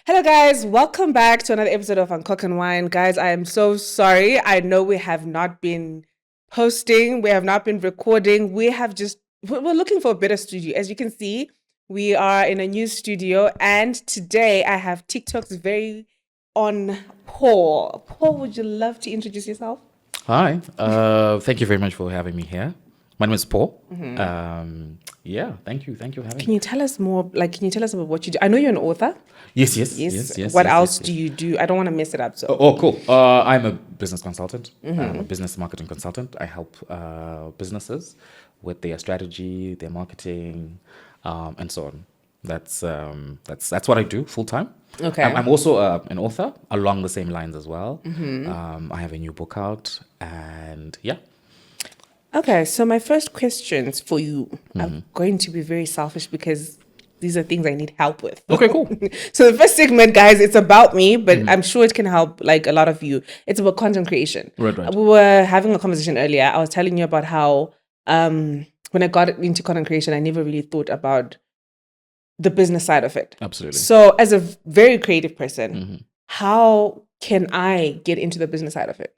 Hello, guys. Welcome back to another episode of Uncock and Wine. Guys, I am so sorry. I know we have not been posting, we have not been recording. We're looking for a better studio. As you can see, we are in a new studio, and today I have TikTok's very on Paul. Paul, would you love to introduce yourself? Hi. Thank you very much for having me here. My name is Paul. Yeah, thank you. Thank you for having Can me. you tell us more? Can you tell us about what you do? I know you're an author. Yes. What else do you do? I don't want to mess it up. So, Cool. I'm a business consultant. I'm a business marketing consultant. I help businesses with their strategy, their marketing, and so on. That's what I do full time. Okay. I'm also an author along the same lines as well. I have a new book out, and yeah. Okay, so my first questions for you are going to be very selfish because these are things I need help with. Okay, cool. So the first segment, guys, it's about me, but I'm sure it can help like a lot of you. It's about content creation. Right. We were having a conversation earlier. I was telling you about how when I got into content creation, I never really thought about the business side of it. Absolutely. So as a very creative person, how can I get into the business side of it?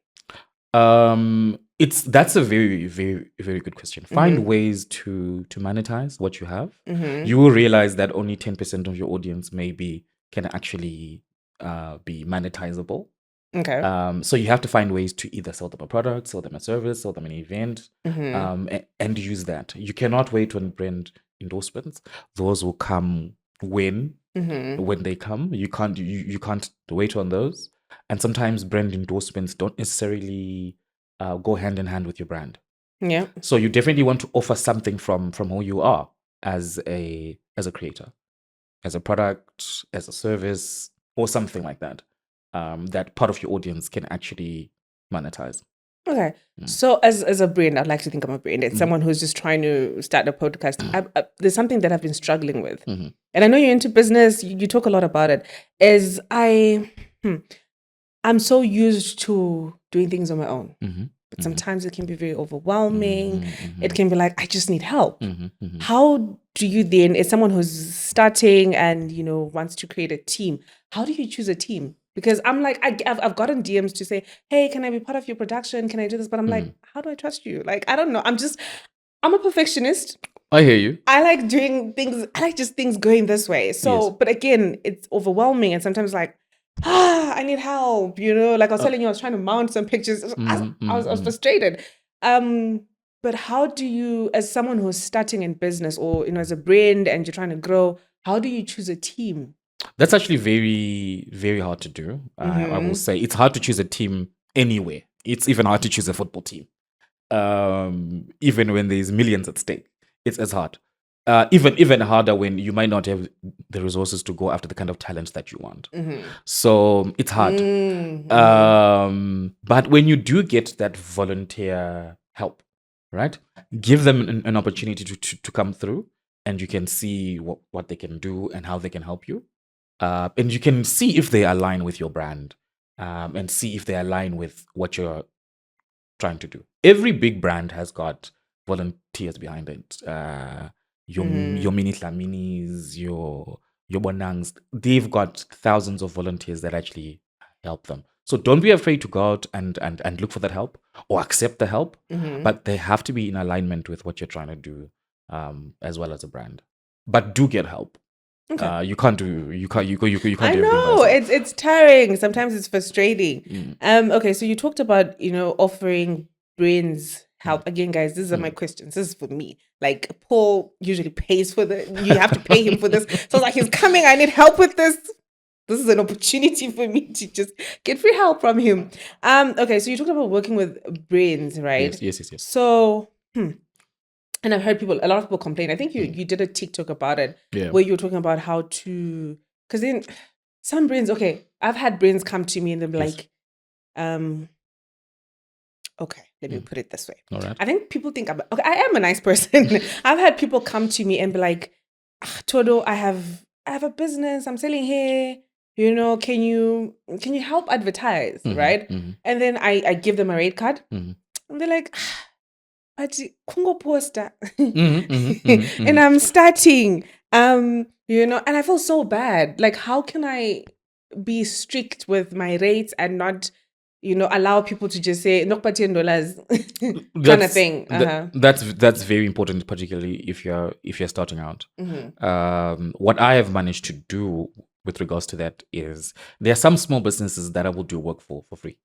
That's a very good question. Find ways to monetize what you have. You will realize that only 10% of your audience maybe can actually be monetizable. Okay. So you have to find ways to either sell them a product, sell them a service, sell them an event, and use that. You cannot wait on brand endorsements. Those will come when they come. You can't wait on those. And sometimes brand endorsements don't necessarily go hand in hand with your brand. Yeah. So you definitely want to offer something from who you are as a creator, as a product, as a service, or something like that. That part of your audience can actually monetize. Okay. So as a brand, I'd like to think I'm a brand. It's someone who's just trying to start a podcast. There's something that I've been struggling with. And I know you're into business. You talk a lot about it. I'm so used to doing things on my own. But sometimes it can be very overwhelming. It can be like, I just need help. How do you then, as someone who's starting and, wants to create a team, how do you choose a team? Because I'm like, I've gotten DMs to say, hey, can I be part of your production? Can I do this? But I'm like, how do I trust you? Like, I don't know. I'm a perfectionist. I hear you. I like doing things. I like just things going this way. So, Yes. but again, it's overwhelming. And sometimes like, I need help. Like I was telling you, I was trying to mount some pictures. I was frustrated. But how do you, as someone who's starting in business or, as a brand and you're trying to grow, how do you choose a team? That's actually very, very hard to do. I will say it's hard to choose a team anywhere. It's even hard to choose a football team. Even when there's millions at stake, it's as hard. Even harder when you might not have the resources to go after the kind of talent that you want. So it's hard. But when you do get that volunteer help, right? Give them an opportunity to come through, and you can see what they can do and how they can help you. And you can see if they align with your brand, and see if they align with what you're trying to do. Every big brand has got volunteers behind it. Your mini Tlaminis, your Bonangs, they've got thousands of volunteers that actually help them. So don't be afraid to go out and look for that help or accept the help, but they have to be in alignment with what you're trying to do, as well as a brand. But do get help. Okay. You can't do I everything by know yourself. it's tiring. Sometimes it's frustrating. Okay, so you talked about offering brands help. Again, guys, these are my questions. This is for me. Like Paul usually pays for you have to pay him for this. So it's like he's coming. I need help with this. This is an opportunity for me to just get free help from him. Okay, so you talked about working with brands, right? Yes. So. And I've heard a lot of people complain. I think you did a TikTok about it, where you were talking about how to, because then some brands, okay, I've had brands come to me and they're like, okay, let me put it this way. All right. I think people think okay, I am a nice person. I've had people come to me and be like, Todo, I have a business, I'm selling hair, can you help advertise, right? And then I give them a rate card and they're like, but Congo poster and I'm starting and I feel so bad. Like, how can I be strict with my rates and not, allow people to just say $10 kind of thing. That's very important, particularly if you're starting out. What I have managed to do with regards to that is there are some small businesses that I will do work for free.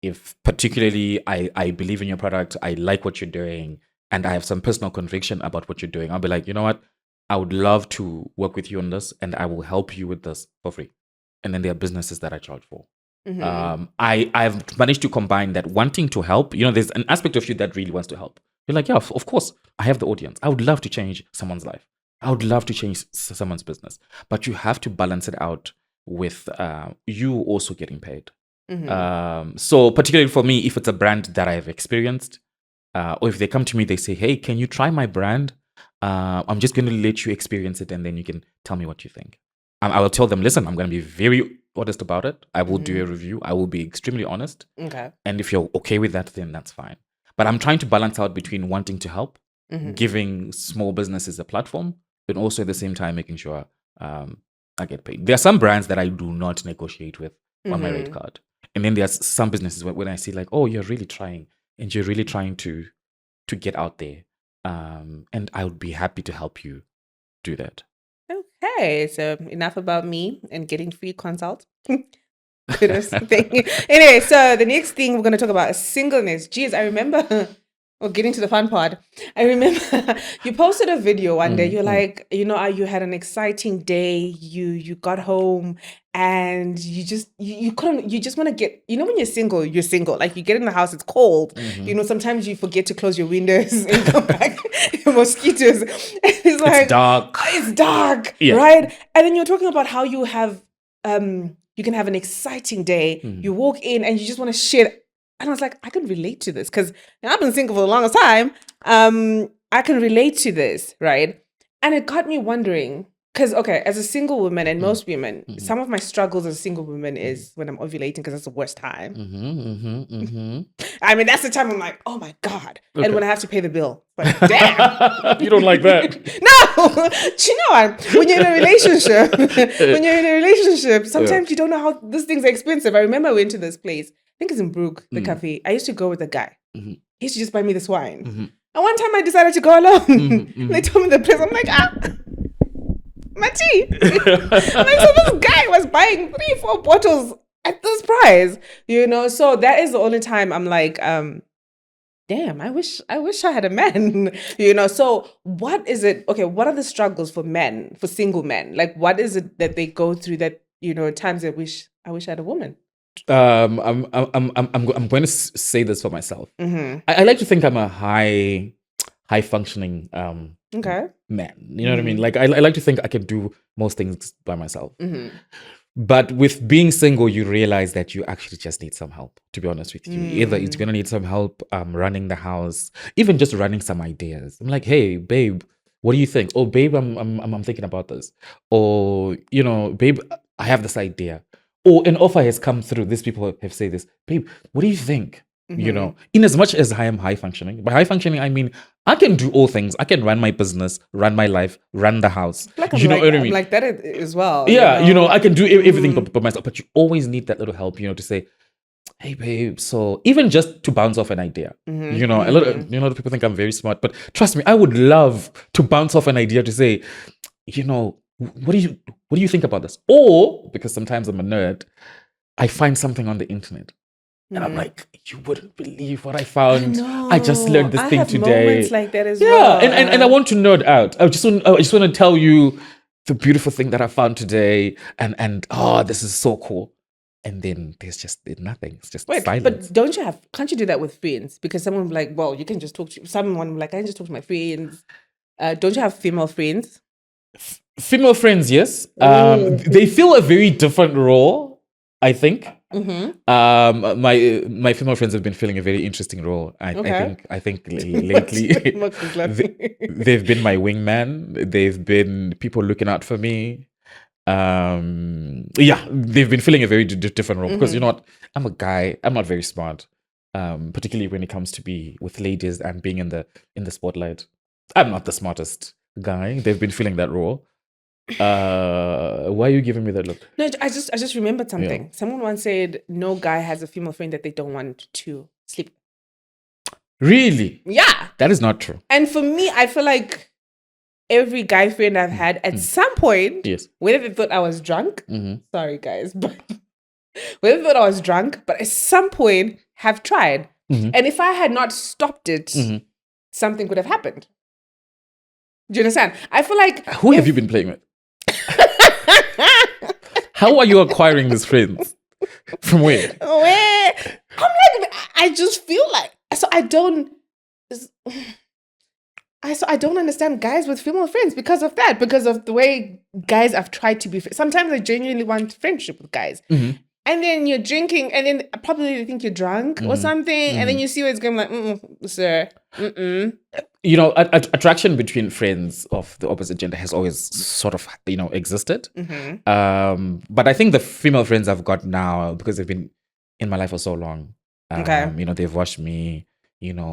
If particularly I believe in your product, I like what you're doing, and I have some personal conviction about what you're doing, I'll be like, you know what? I would love to work with you on this, and I will help you with this for free. And then there are businesses that I charge for. I've managed to combine that wanting to help. There's an aspect of you that really wants to help. You're like, yeah, of course, I have the audience. I would love to change someone's life. I would love to change someone's business. But you have to balance it out with you also getting paid. So particularly for me, if it's a brand that I've experienced, or if they come to me, they say, hey, can you try my brand? I'm just going to let you experience it, and then you can tell me what you think. I will tell them, listen, I'm going to be very honest about it. I will do a review. I will be extremely honest. Okay. And if you're okay with that, then that's fine. But I'm trying to balance out between wanting to help, giving small businesses a platform, and also at the same time making sure I get paid. There are some brands that I do not negotiate with on my rate card. And then there's some businesses when I see like, oh, you're really trying, and you're really trying to get out there. And I would be happy to help you do that. Okay, so enough about me and getting free consult. Anyway, so the next thing we're going to talk about is singleness. Geez, I remember, getting to the fun part. I remember you posted a video one day. You're like, you had an exciting day. You got home and you just want to get, when you're single, like you get in the house, it's cold. Sometimes you forget to close your windows and come back. Mosquitoes. It's dark, yeah. Right? And then you're talking about how you have, you can have an exciting day. You walk in and you just want to share. And I was like, I can relate to this because I've been single for the longest time. I can relate to this, right? And it got me wondering, because, as a single woman and most women, some of my struggles as a single woman is when I'm ovulating because that's the worst time. I mean, that's the time I'm like, oh my God. Okay. And when I have to pay the bill, like, damn. You don't like that? No. Do you know what? When you're in a relationship, sometimes you don't know how these things are expensive. I remember I went to this place. I think it's in Brook, the cafe. I used to go with a guy. He used to just buy me this wine. And one time I decided to go alone. They told me the price. I'm like, Mati. So this guy was buying 3-4 bottles at this price, So that is the only time I'm like, damn, I wish I had a man, So what is it? Okay, what are the struggles for men, for single men? Like, what is it that they go through that, times I wish I had a woman? I'm going to say this for myself. I like to think I'm a high functioning man. You know what I mean? Like I like to think I can do most things by myself. But with being single, you realize that you actually just need some help, to be honest with you. Either it's going to need some help running the house, even just running some ideas. I'm like, hey, babe, what do you think? Oh, babe, I'm thinking about this. Or, babe, I have this idea. Or an offer has come through. These people have said this. Babe, what do you think? In as much as I am high functioning. By high functioning, I mean, I can do all things. I can run my business, run my life, run the house. What I mean? I'm like that as well. Yeah, I can do everything by myself. But you always need that little help, to say, hey, babe, so even just to bounce off an idea. A lot of people think I'm very smart. But trust me, I would love to bounce off an idea to say, what do you think about this? Or, because sometimes I'm a nerd, I find something on the internet. And I'm like, you wouldn't believe what I found. I just learned this thing today. Moments like that as well. Yeah, and I want to nerd out. I just want to tell you the beautiful thing that I found today, and this is so cool. And then there's nothing. It's just silence. But can't you do that with friends? Because someone will be like, well, you can just talk to someone will be like, I can just talk to my friends. Don't you have female friends? Female friends, yes. They fill a very different role, I think. My female friends have been filling a very interesting role. I think lately they've been my wingman. They've been people looking out for me. They've been filling a very different role because I'm a guy. I'm not very smart, particularly when it comes to be with ladies and being in the spotlight. I'm not the smartest guy. They've been filling that role. Why are you giving me that look? No, I just remembered something. Someone once said no guy has a female friend that they don't want to sleep with. Really? Yeah. That is not true. And for me, I feel like every guy friend I've had at some point, Yes. whether they thought I was drunk, sorry guys, but whether they thought I was drunk, but at some point have tried. And if I had not stopped it, something could have happened. Do you understand? I feel like who have you been playing with? How are you acquiring these friends? From where? I'm like, I just feel like I don't understand guys with female friends because of that, because of the way guys have tried to be. Sometimes I genuinely want friendship with guys. And then you're drinking, and then probably they think you're drunk or something, and then you see where it's going, like, sir, You know, attraction between friends of the opposite gender has always sort of, existed. But I think the female friends I've got now, because they've been in my life for so long, they've watched me,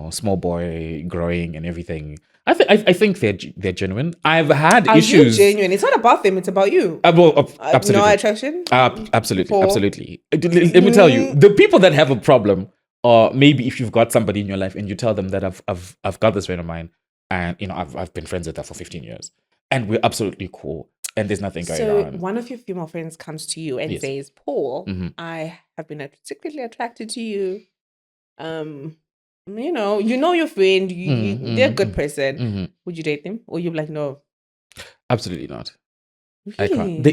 small boy growing and everything. I think they're genuine. I've had issues. You genuine? It's not about them. It's about you. Absolutely. No attraction. Absolutely. Let me tell you, the people that have a problem, or maybe if you've got somebody in your life and you tell them that I've got this friend of mine, and I've been friends with her for 15 years, and we're absolutely cool, and there's nothing going on. So one of your female friends comes to you and says, "Paul, I have been particularly attracted to you. You know your friend. They're a good person. Would you date them, or you're like, no? Absolutely not. Really? I can't.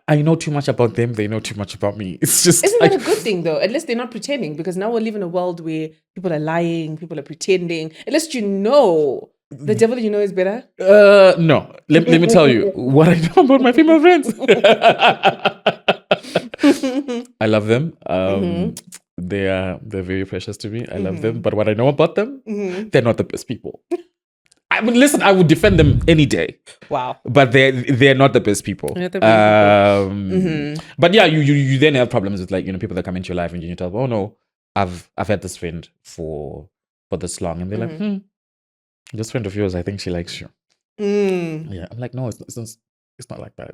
I know too much about them. They know too much about me. It's just. Isn't that a good thing though? At least they're not pretending, because now we live in a world where people are lying, people are pretending. At least the devil is better. No. Let me tell you what I know about my female friends. I love them. They're very precious to me. I love them. But what I know about them, they're not the best people. I mean, listen, I would defend them any day. Wow. But they're not the best people. Not the best people. But yeah, you then have problems with, like, people that come into your life and you tell them, oh no, I've had this friend for this long, and they're like, this friend of yours, I think she likes you. Yeah, I'm like, no, it's not like that.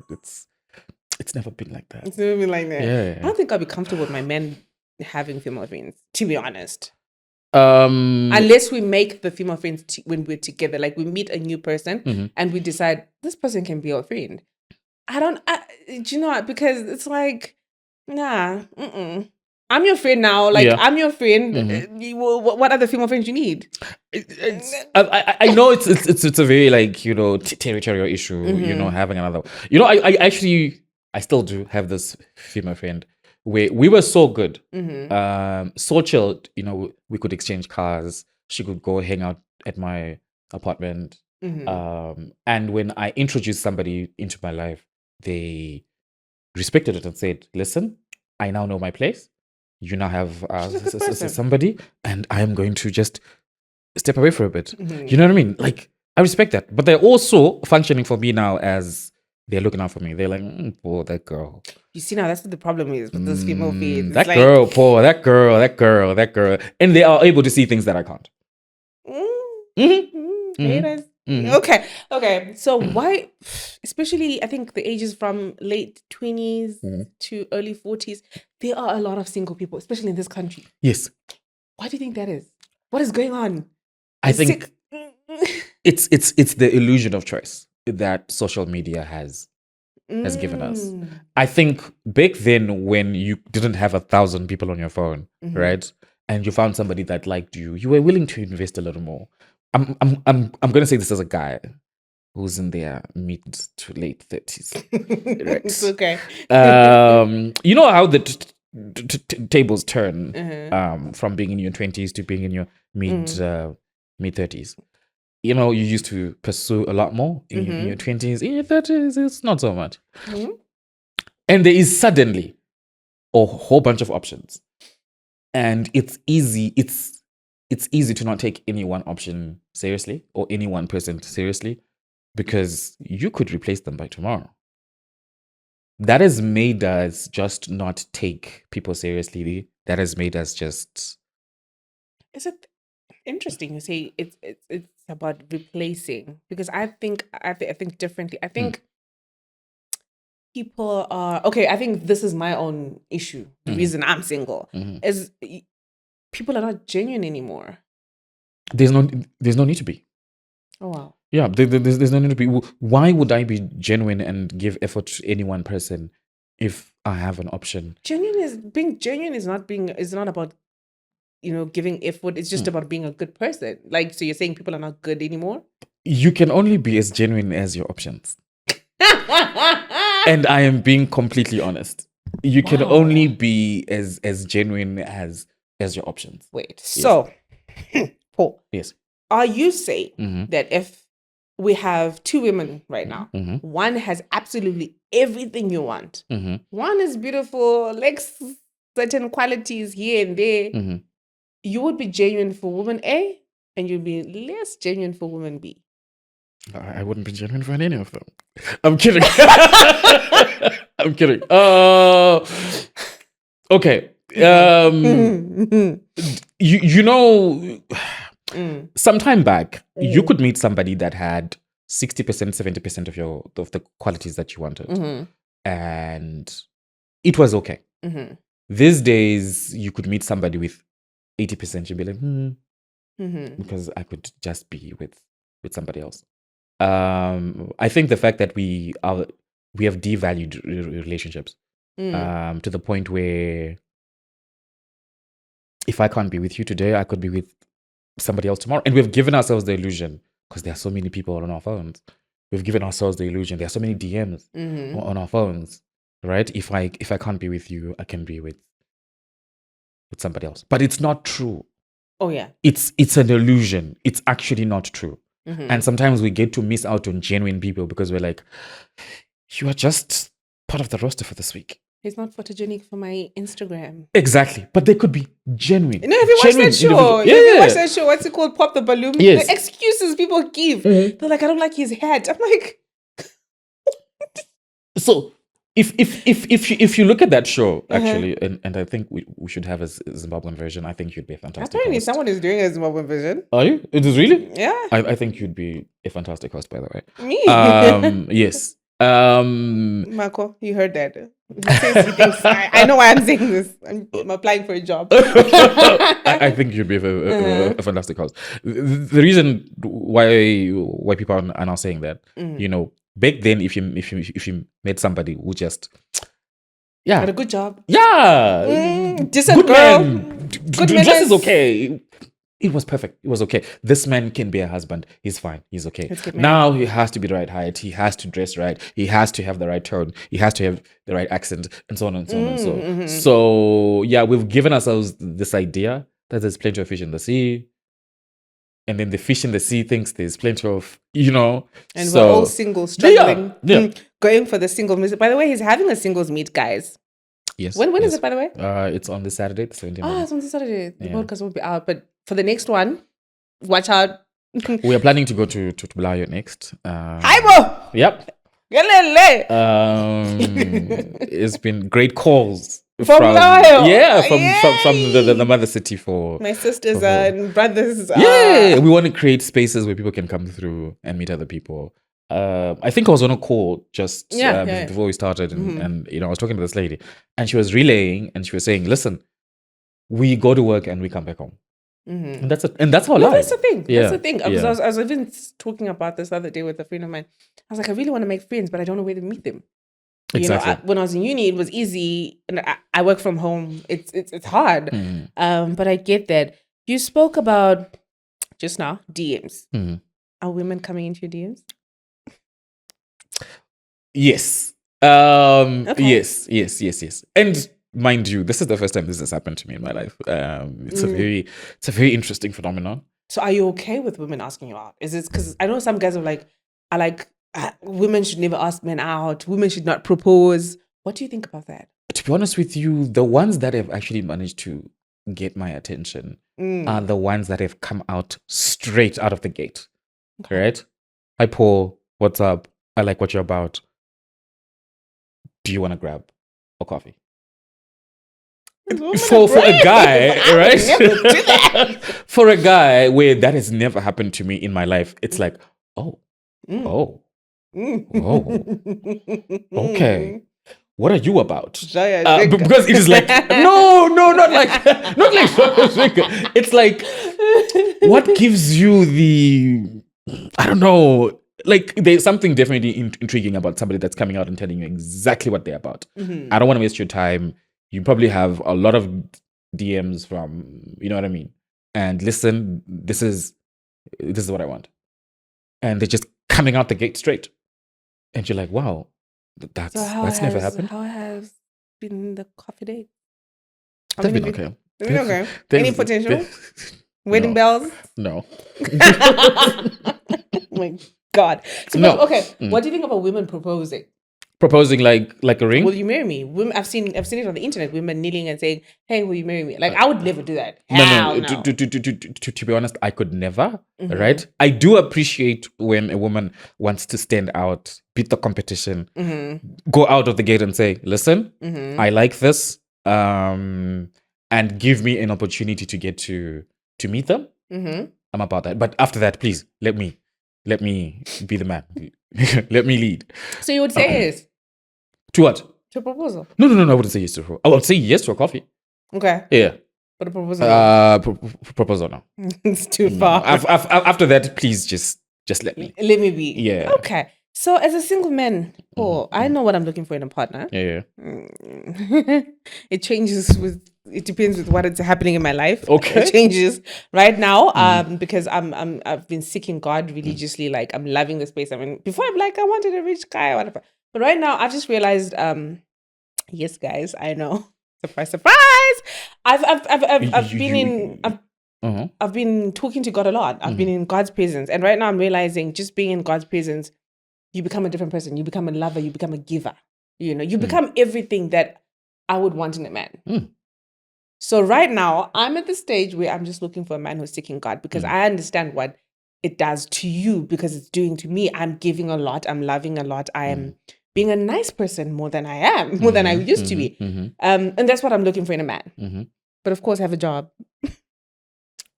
It's never been like that. It's never been like that. Yeah. I don't think I'll be comfortable with my men having female friends, to be honest. Unless we make the female friends when we're together, like we meet a new person and we decide this person can be our friend. Do you know what? Because it's like, nah, I'm your friend now. Like, I'm your friend. What other female friends you need? I know it's a very, like, territorial issue. Having another. I still do have this female friend where we were so good, so chilled. We could exchange cars. She could go hang out at my apartment. And when I introduced somebody into my life, they respected it and said, "Listen, I now know my place. You now have somebody, and I am going to just step away for a bit." You know what I mean? Like, I respect that, but they're also functioning for me now as they're looking out for me. They're like, poor that girl. You see, now that's what the problem is with those female feeds. That girl, poor that girl, and they are able to see things that I can't. Haters. Okay. So why, especially, I think the ages from late 20s to early 40s, there are a lot of single people, especially in this country. Yes. Why do you think that is? What is going on? I think it's the illusion of choice that social media has given us. I think back then, when you didn't have 1,000 people on your phone, right, and you found somebody that liked you, you were willing to invest a little more. I'm gonna say this as a guy who's in their mid to late 30s. Right? It's okay. You know how the tables turn from being in your 20s to being in your mid 30s. You used to pursue a lot more in your 20s. In your 30s, it's not so much. And there is suddenly a whole bunch of options, and it's easy to not take any one option seriously or any one person seriously, because you could replace them by tomorrow. That has made us just not take people seriously. That has made us just... Is it interesting you say it's about replacing? Because I think differently. I think people are okay. I think this is my own issue. The reason I'm single is people are not genuine anymore. There's no need to be. Oh wow. Yeah, there's no need to be. Why would I be genuine and give effort to any one person if I have an option? Being genuine is not about giving effort. It's just about being a good person. Like, so you're saying people are not good anymore? You can only be as genuine as your options. And I am being completely honest. You can only be as genuine as your options. Wait, so Paul. Yes. Are you saying that if we have two women right now, one has absolutely everything you want, one is beautiful, lacks certain qualities here and there, you would be genuine for woman A and you'd be less genuine for woman B? I wouldn't be genuine for any of them. I'm kidding. I'm kidding. Okay. Some time back, you could meet somebody that had 60%, 70% of the qualities that you wanted. And it was okay. These days, you could meet somebody with 80%, you'd be like, because I could just be with somebody else. I think the fact that we have devalued relationships to the point where if I can't be with you today, I could be with somebody else tomorrow. And we've given ourselves the illusion, because there are so many people on our phones. We've given ourselves the illusion. There are so many DMs on our phones, right? If I can't be with you, I can be with somebody else. But it's not true. Oh yeah. It's an illusion. It's actually not true. And sometimes we get to miss out on genuine people because we're like, you are just part of the roster for this week. It's not photogenic for my Instagram. Exactly. But they could be genuine. No, if you watch that show, that show, what's it called? Pop the Balloon? Yes. The excuses people give. They're like, I don't like his hat. I'm like... So, if you look at that show, actually, and I think we should have a Zimbabwean version, I think you'd be a fantastic Apparently, host. someone is doing a Zimbabwean version. Are you? It is really? Yeah. I think you'd be a fantastic host, by the way. Me? Yes. Marco, you heard that. He says he thinks I know why I'm saying this. I'm applying for a job. I think you'd be a fantastic host. The reason why people are now saying that, back then, if you met somebody who just had a good job, decent good girl, good dress is okay. It was perfect. It was okay. This man can be a husband. He's fine. He's okay. Now he has to be the right height. He has to dress right. He has to have the right tone. He has to have the right accent, and so on and so on and so on. So yeah, we've given ourselves this idea that there's plenty of fish in the sea. And then the fish in the sea thinks there's plenty of, And we're all single, struggling, going for the single meet. By the way, he's having a singles meet, guys. Yes. When is it, by the way? It's on this Saturday, the 17th. It's on this Saturday. The podcast won't be out, but for the next one, watch out. We are planning to go to Bulayo next. Hi, Yep. It's been great calls. From Bulayo. Yeah, from the mother city for my sisters and brothers. Yeah, we want to create spaces where people can come through and meet other people. I think I was on a call just before we started, and I was talking to this lady, and she was relaying, and she was saying, "Listen, we go to work and we come back home, and that's it, and that's our life." That's the thing. Yeah. That's the thing. Because I was even talking about this the other day with a friend of mine. I was like, I really want to make friends, but I don't know where to meet them. Exactly. When I was in uni, it was easy, and I work from home. It's hard, but I get that. You spoke about just now DMs. Are women coming into your DMs? Yes. Okay. Yes. And mind you, this is the first time this has happened to me in my life. It's a very interesting phenomenon. So, are you okay with women asking you out? Is it because I know some guys are like, women should never ask men out. Women should not propose. What do you think about that? To be honest with you, the ones that have actually managed to get my attention are the ones that have come out straight out of the gate. Okay. Right? Hi, Paul. What's up? I like what you're about. Do you want to grab a coffee? For a guy, right? For a guy where that has never happened to me in my life, it's like, oh. Oh, okay. What are you about? Shaya Because it is like, no, not like, not like, it's like, what gives you the, I don't know, like there's something definitely intriguing about somebody that's coming out and telling you exactly what they're about. I don't want to waste your time. You probably have a lot of DMs from, you know what I mean? And listen, this is what I want. And they're just coming out the gate straight. And you're like, wow, that's never happened. How has been the coffee date? They've been okay. They've been okay. Any potential? Wedding bells? No. Oh my God. So, No. okay. What do you think about women proposing? Proposing like a ring? Will you marry me? Women, I've seen it on the internet. Women kneeling and saying, "Hey, will you marry me?" Like I would never do that. No. To be honest, I could never. Right? I do appreciate when a woman wants to stand out, beat the competition, go out of the gate and say, "Listen, I like this, and give me an opportunity to get to meet them." I'm about that. But after that, please let me be the man. Let me lead. So you would say yes to what? to a proposal? No. I wouldn't say yes to her. I would say yes to a coffee. Okay. Yeah. But a proposal? Proposal, no. It's too far. After that, please just let me. Let me be. Yeah. Okay. So as a single man, Paul, I know what I'm looking for in a partner. Yeah. It changes it depends with what is happening in my life. Okay. It changes right now, because I've been seeking God religiously. Like I'm loving the space I'm in. Before I'm like, I wanted a rich guy or whatever. But right now I've just realized, yes, guys, I know. Surprise, surprise. I've been talking to God a lot. I've been in God's presence. And right now I'm realizing just being in God's presence, you become a different person. You become a lover. You become a giver. You become everything that I would want in a man. So right now, I'm at the stage where I'm just looking for a man who's seeking God because I understand what it does to you because it's doing to me. I'm giving a lot. I'm loving a lot. I am being a nice person more than I am, more than I used to be. And that's what I'm looking for in a man. But of course, have a job.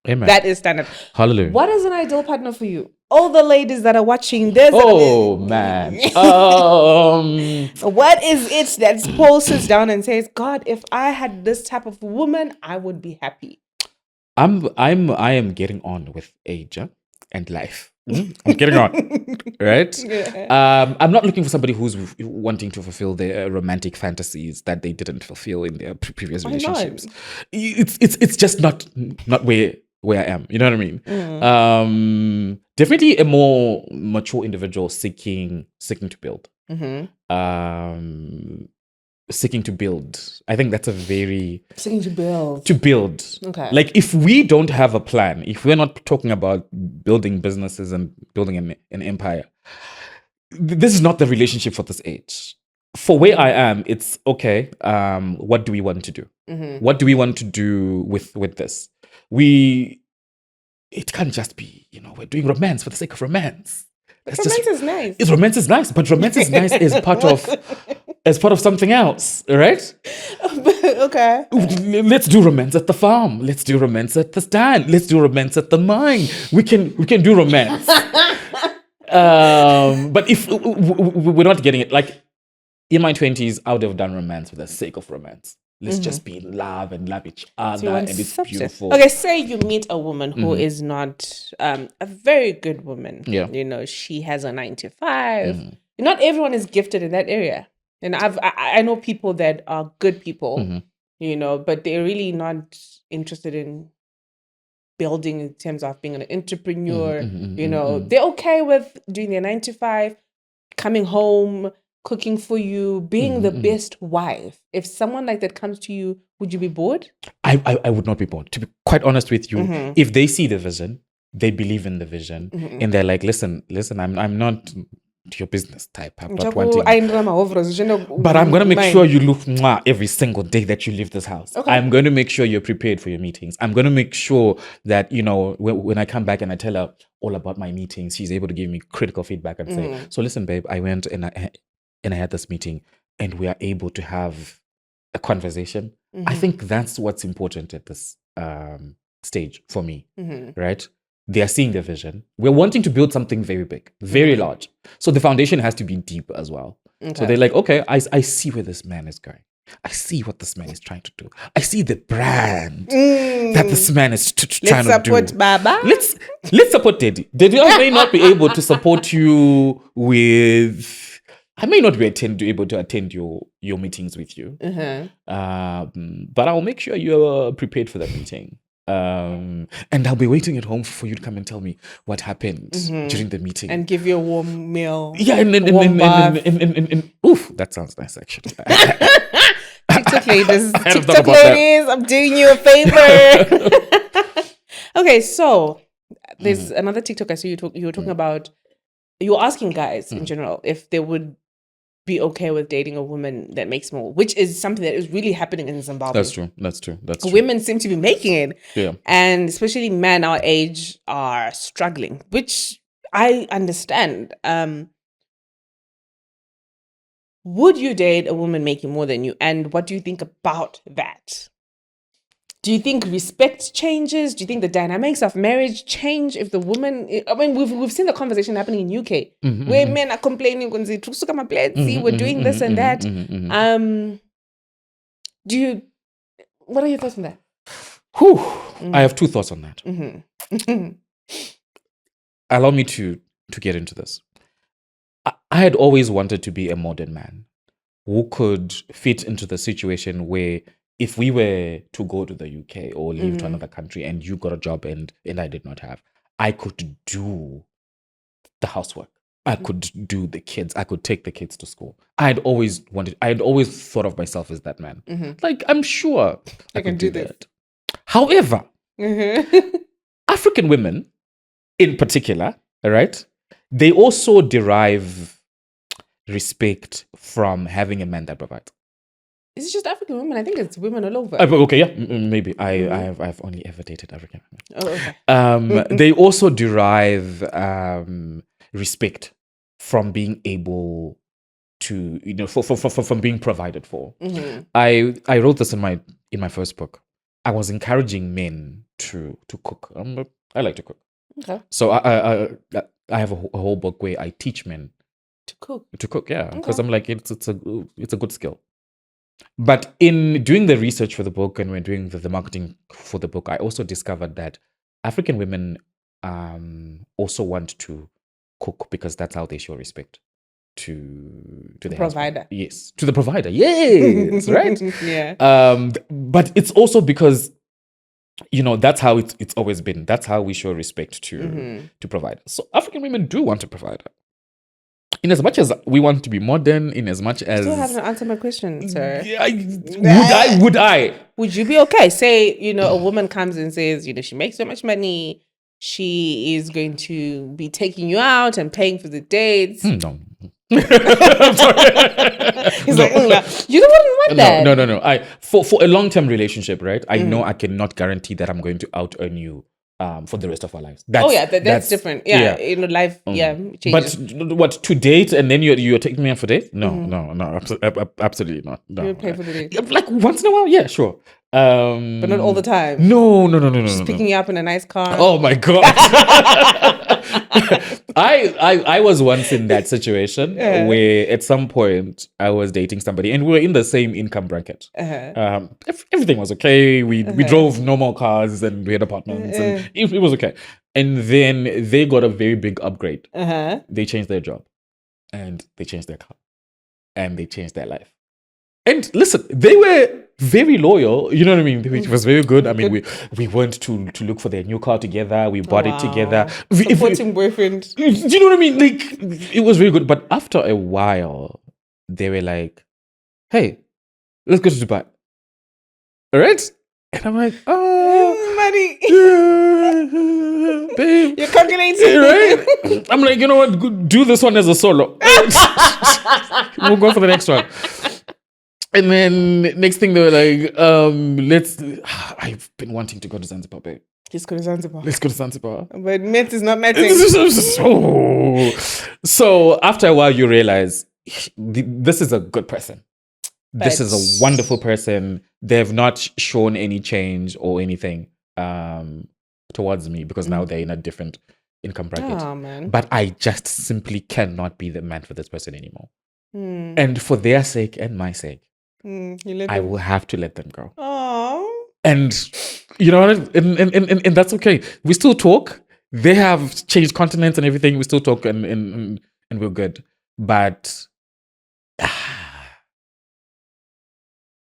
Amen. That is standard. Hallelujah. What is an ideal partner for you? All the ladies that are watching this. Oh, man. What is it that Paul sits down and says, God, if I had this type of woman, I would be happy? I am getting on with age and life. I'm getting on, right? Yeah. I'm not looking for somebody who's wanting to fulfill their romantic fantasies that they didn't fulfill in their previous relationships. It's just not where I am. You know what I mean? Definitely a more mature individual seeking to build. Seeking to build. I think that's a very... Seeking to build. To build. Okay. Like if we don't have a plan, if we're not talking about building businesses and building an empire, this is not the relationship for this age. For where I am, it's okay. What do we want to do? What do we want to do with this? It can't just be, we're doing romance for the sake of romance. Romance is nice. Romance is nice, but romance is nice as part of something else, right? Okay. Let's do romance at the farm. Let's do romance at the stand. Let's do romance at the mine. We can do romance. But if we're not getting it, like in my 20s, I would have done romance for the sake of romance. Let's just be in love and love each other, and it's beautiful. Okay, say you meet a woman who is not a very good woman. Yeah. She has a 9 to 5. Not everyone is gifted in that area. And I know people that are good people, but they're really not interested in building in terms of being an entrepreneur. They're okay with doing their 9 to 5, coming home, cooking for you, being the best wife. If someone like that comes to you, would you be bored? I would not be bored. To be quite honest with you, if they see the vision, they believe in the vision, and they're like, listen, I'm not your business type. I'm not wanting. But I'm going to make sure you look every single day that you leave this house. Okay. I'm going to make sure you're prepared for your meetings. I'm going to make sure that, when I come back and I tell her all about my meetings, she's able to give me critical feedback and say, so listen, babe, I went and I had this meeting and we are able to have a conversation. I think that's what's important at this stage for me, right? They are seeing their vision. We're wanting to build something very big, very large. So the foundation has to be deep as well. Okay. So they're like, okay, I see where this man is going. I see what this man is trying to do. I see the brand that this man is trying to do. Let's support Baba. Let's support Daddy. Daddy may not be able to support you with. I may not be able to attend your meetings with you. But I'll make sure you're prepared for that meeting. And I'll be waiting at home for you to come and tell me what happened during the meeting. And give you a warm meal. Yeah, and oof, that sounds nice actually. TikTok ladies, I'm doing you a favor. Okay, so there's another TikTok I saw you were talking about. You were asking guys in general if they would be okay with dating a woman that makes more, which is something that is really happening in Zimbabwe. That's true. Women seem to be making it. Yeah. And especially men our age are struggling, which I understand. Would you date a woman making more than you? And what do you think about that? Do you think respect changes? Do you think the dynamics of marriage change if the woman... I mean, we've seen the conversation happening in UK where men are complaining, we're doing this and that. What are your thoughts on that? I have 2 thoughts on that. Allow me to get into this. I had always wanted to be a modern man who could fit into the situation where if we were to go to the UK or leave to another country and you got a job and I did not have, I could do the housework. I could do the kids. I could take the kids to school. I had always thought of myself as that man. Like, I'm sure I can do that. However, African women in particular, right, they also derive respect from having a man that provides. Is it just African women? I think it's women all over. Okay, yeah, maybe. I've only ever dated African women. Oh, okay. They also derive respect from being able to, from being provided for. I wrote this in my first book. I was encouraging men to cook. I like to cook. Okay. So I have a whole book where I teach men to cook. Yeah, because I'm like it's a good skill. But in doing the research for the book and when doing the marketing for the book, I also discovered that African women also want to cook because that's how they show respect to the provider. Husband. Yes, to the provider. Yes, right. Yeah. But it's also because that's how it's always been. That's how we show respect to providers. So African women do want a provider. In as much as we want to be modern, in as much as... You still haven't answered my question, sir. Would I? Would you be okay? Say, a woman comes and says, she makes so much money, she is going to be taking you out and paying for the dates. No. I'm sorry. He's like, you wouldn't want that. No. For a long-term relationship, right? I know I cannot guarantee that I'm going to out-earn you for the rest of our lives. That's different. Yeah. Life, changes. But what, to date and then you're taking me out for date? No, absolutely not. No. You would pay for the date? Like once in a while, yeah, sure. But not all the time. No. Just picking you up in a nice car. Oh my God. I was once in that situation where at some point I was dating somebody and we were in the same income bracket. Everything was okay. We drove normal cars and we had apartments and it was okay. And then they got a very big upgrade. They changed their job and they changed their car and they changed their life. And listen, they were very loyal, you know what I mean? Which was very good. I mean, we went to look for their new car together. We bought it together. Supporting boyfriend. Do you know what I mean? Like, it was very good. But after a while, they were like, hey, let's go to Dubai. All right? And I'm like, money. Yeah, babe. You're calculating. Right? I'm like, you know what? Do this one as a solo. We'll go for the next one. And then next thing they were like, I've been wanting to go to Zanzibar, babe. Let's go to Zanzibar. But Met is not matching. So after a while, you realize this is a good person. This is a wonderful person. They have not shown any change or anything. towards me because now they're in a different income bracket. Oh, man. But I just simply cannot be the man for this person anymore. Mm. And for their sake and my sake, I will have to let them go. Oh. And you know what? And that's okay. We still talk. They have changed continents and everything. We still talk and we're good. But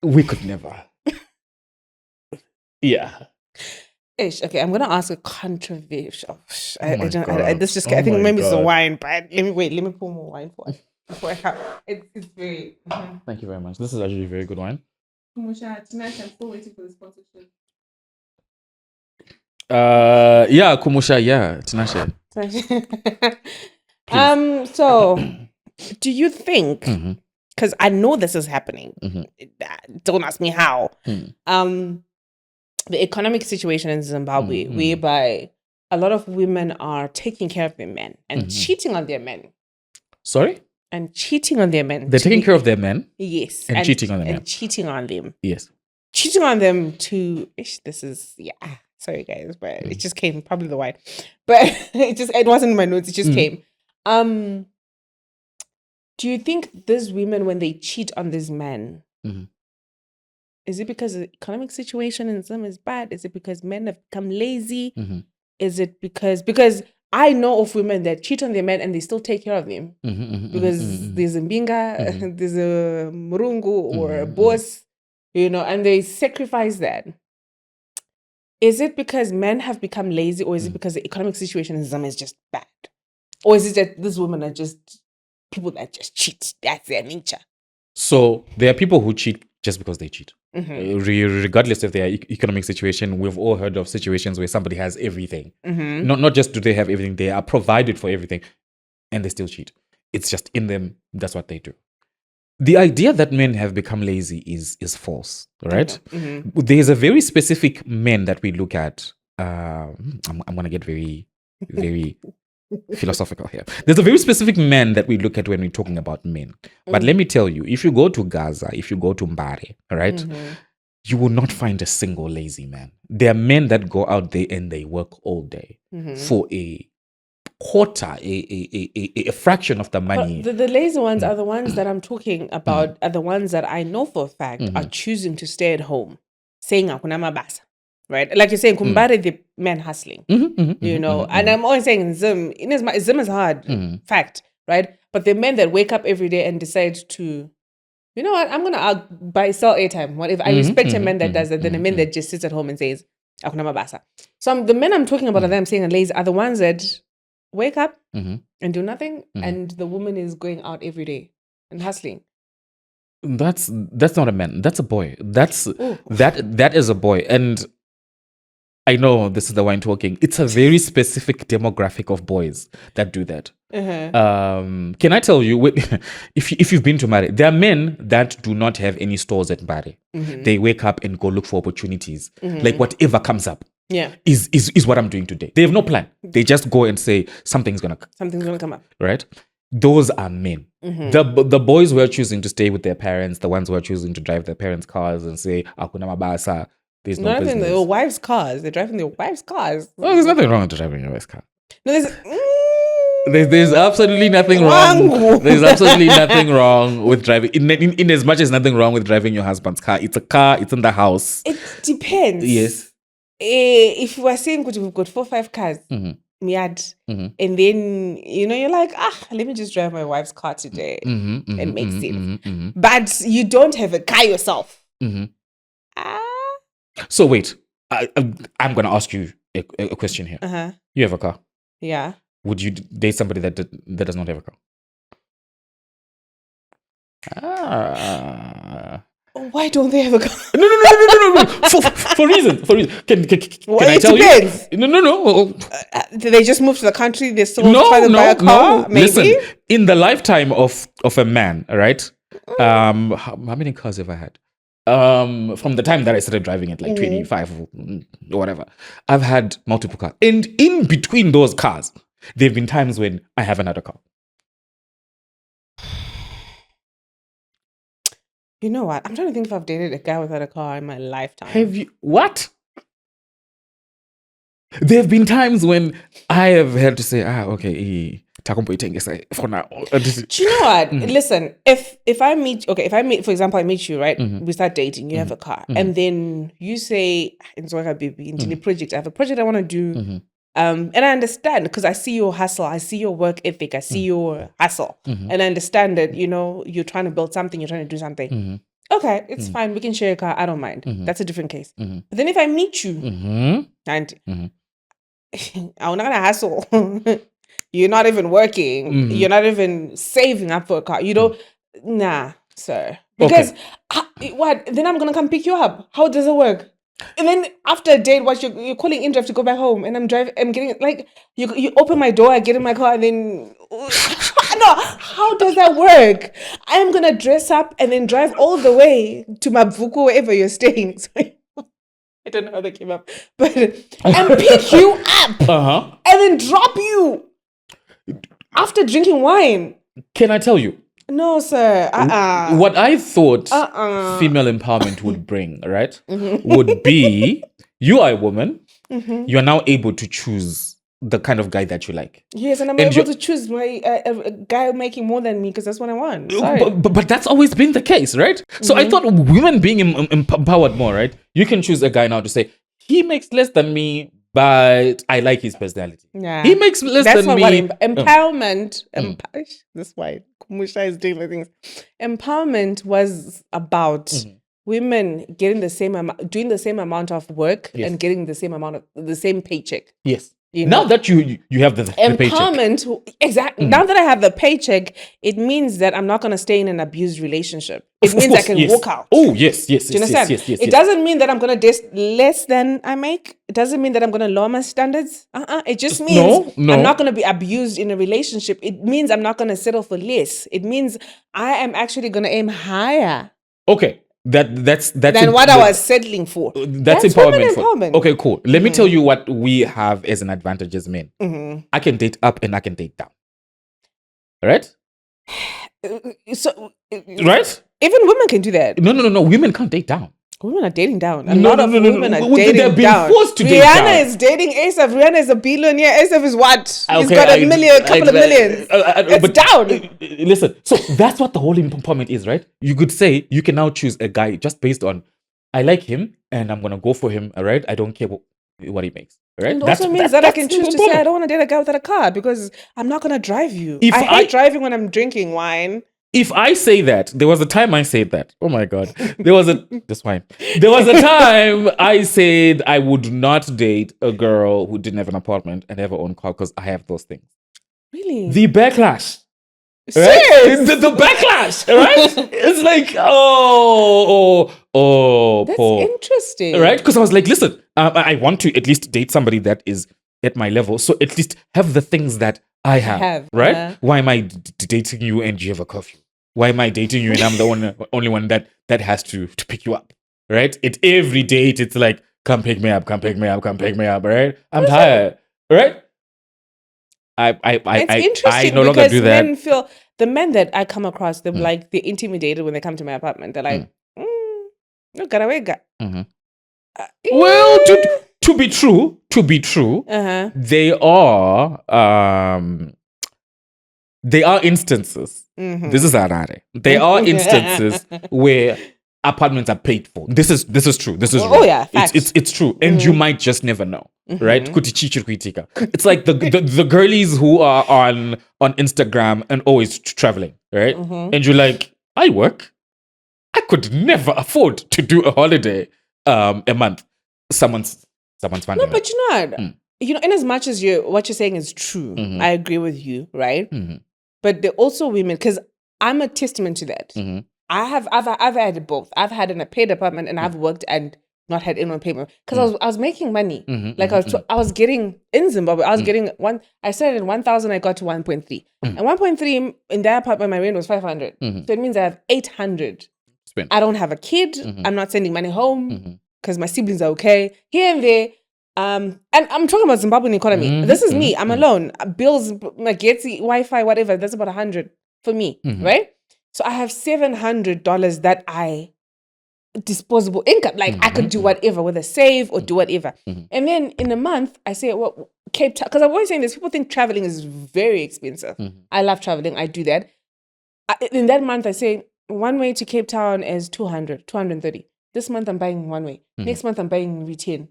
we could never. Yeah. Ish. Okay, I'm gonna ask a controversial. I think Oh maybe my it's the God. wine, but let me pour more wine before I have. It's very. Thank you very much. This is actually a very good wine. Kumusha, tonight I'm still waiting for the sponsorship. Yeah, Kumusha, yeah, Tinashe. So do you think, Mm-hmm. because I know this is happening, don't ask me how, the economic situation in Zimbabwe, whereby a lot of women are taking care of their men and cheating on their men. Sorry? And cheating on their men. They're taking care of their men? Yes. And cheating on them. And cheating on them. Yes. Cheating on them to, this is, sorry guys, but it just came, probably the wine. But it wasn't in my notes, it just came. Do you think these women, when they cheat on these men, is it because the economic situation in some is bad? Is it because men have become lazy? Is it because I know of women that cheat on their men and they still take care of them? Because there's a mbinga, there's a murungu or a boss, and they sacrifice that. Is it because men have become lazy, or is it because the economic situation in Zim is just bad? Or is it that these women are just people that just cheat? That's their nature. So there are people who cheat just because they cheat. Regardless of their economic situation, we've all heard of situations where somebody has everything. Not just do they have everything, they are provided for everything and they still cheat. It's just in them, that's what they do. The idea that men have become lazy is false, right? There's a very specific men that we look at. I'm going to get very, very philosophical here. There's a very specific man that we look at when we're talking about men. But let me tell you, if you go to Gaza, if you go to Mbare, right, you will not find a single lazy man. There are men that go out there and they work all day for a quarter, a fraction of the money. But the lazy ones are the ones that I'm talking about, are the ones that I know for a fact are choosing to stay at home, saying "Hakuna mabasa." Right? Like you're saying, Kumbare, the men hustling, and I'm always saying Zim is hard, fact, right? But the men that wake up every day and decide to, you know what, I'm going to sell airtime. What if I respect a man that does that than a man that just sits at home and says, Hakuna mabasa. So the men I'm talking about that I'm saying are lazy are the ones that wake up and do nothing, and the woman is going out every day and hustling. That's not a man. That's a boy. That is a boy. And I know this is the wine talking. It's a very specific demographic of boys that do that. Can I tell you, if you've been to Mare, there are men that do not have any stores at Mare. They wake up and go look for opportunities. Like whatever comes up is what I'm doing today. They have no plan. They just go and say something's gonna come up. Right? Those are men. The boys who are choosing to stay with their parents, the ones who are choosing to drive their parents' cars and say, Hakuna mabasa. There's no business. Their wives' cars. They're driving their wives' cars. Oh, there's nothing wrong with driving your wife's car. No, there's absolutely nothing wrong. There's absolutely nothing wrong with driving. In as much as nothing wrong with driving your husband's car. It's a car. It's in the house. It depends. Yes. If you are saying we've got 4 or 5 cars, miad, and then you're like, let me just drive my wife's car today and make sense. But you don't have a car yourself. So wait, I'm going to ask you a question here. You have a car. Yeah. Would you date somebody that does not have a car? Why don't they have a car? No. For reason. Can I tell depends. You? No. Did they just move to the country? They still try to buy a car? No. Maybe? Listen, in the lifetime of a man, right? How many cars have I had? From the time that I started driving at like 25 or whatever, I've had multiple cars. And in between those cars, there have been times when I have another car. You know what? I'm trying to think if I've dated a guy without a car in my lifetime. Have you? What? There have been times when I have had to say, okay, for now. Do you know what? Listen, if I meet, for example, I meet you, right? We start dating, you have a car, and then you say, in the project, I have a project I want to do. And I understand because I see your hustle, I see your work ethic, I see your hustle, and I understand that, you're trying to build something, you're trying to do something. Okay, it's fine. We can share a car. I don't mind. That's a different case. But then if I meet you and I'm not gonna hustle. You're not even working. You're not even saving up for a car. You don't. Nah, sir. Because what? Then I'm gonna come pick you up. How does it work? And then after a date, you're calling in drive to go back home, and I'm getting like you open my door, I get in my car, and then no, how does that work? I am gonna dress up and then drive all the way to Mabuku, wherever you're staying. So, I don't know how that came up, but and pick you up, and then drop you after drinking wine. Can I tell you? No, sir. What I thought female empowerment would bring, right, would be you are a woman. You are now able to choose the kind of guy that you like. Yes, and I'm able to choose my a guy making more than me because that's what I want. But that's always been the case, right? So I thought women being empowered more, right? You can choose a guy now to say, he makes less than me, but I like his personality. Yeah. He makes less than me. Empowerment. That's why Kumusha is doing the things. Empowerment was about women getting the same amount, doing the same amount of work and getting the same amount of the same paycheck. Yes. Now that you have the empowerment, paycheck. Exactly. Now that I have the paycheck, it means that I'm not going to stay in an abused relationship. It means I can walk out. Oh, yes. Do you understand? Yes. It doesn't mean that I'm going to date less than I make. It doesn't mean that I'm going to lower my standards. It just means I'm not going to be abused in a relationship. It means I'm not going to settle for less. It means I am actually going to aim higher. Okay. That's than what I was settling for. That's empowerment. Okay, cool. Let me tell you what we have as an advantage as men. I can date up and I can date down. Right? So, right? Even women can do that. No. Women can't date down. Women are dating down. A lot of women are dating They're being down. forced to date down. Rihanna is dating ASAP. Rihanna is a billionaire. ASAP is what? He's got a couple of millions. It's down. Listen, so that's what the whole empowerment is, right? You could say you can now choose a guy just based on, I like him and I'm going to go for him, all right? I don't care what he makes, right? It also means that I can choose to say I don't want to date a guy without a car because I'm not going to drive you. I hate driving when I'm drinking wine. If I say that, there was a time I said that. Oh my God. There was a time I said I would not date a girl who didn't have an apartment and have her own car because I have those things. Really? The backlash. Right? The backlash, right? It's like, that's Paul. Interesting. Right? Because I was like, listen, I want to at least date somebody that is at my level. So at least have the things that I have. Right? Why am I dating you and you have a curfew? Why am I dating you and I'm the only one that has to pick you up? Right? Every date, it's like, come pick me up, right? I'm tired. Right? It's interesting I no longer do that. Men feel, the men that I come across, they're like, they're intimidated when they come to my apartment. They're like, look at away. Well, to be true, there are instances. This is Arare. There are instances where apartments are paid for. This is true. This is real. Oh yeah, it's true, and you might just never know, right? It's like the girlies who are on Instagram and always traveling, right? And you're like, I work. I could never afford to do a holiday a month. Someone's funding. No, but you know what? In as much as what you're saying is true, I agree with you, right? But there are also women, because I'm a testament to that. I've had both. I've had in a paid apartment and I've worked and not had anyone pay me because I was making money. I was getting in Zimbabwe. I was getting I started at 1,000. I got to 1.3, and 1.3 in that apartment, my rent was 500. So it means I have 800. Spend. I don't have a kid. I'm not sending money home because my siblings are okay here and there. And I'm talking about Zimbabwean economy. This is me. I'm alone. Bills, my Getty, Wi-Fi, whatever. That's about 100 for me, right? So I have $700 that I disposable income. Like I could do whatever, whether save or do whatever. And then in a month, I say, well, Cape Town, because I'm always saying this, people think traveling is very expensive. I love traveling. I do that. In that month, I say one way to Cape Town is 230. This month, I'm buying one way. Next month, I'm buying maybe 10.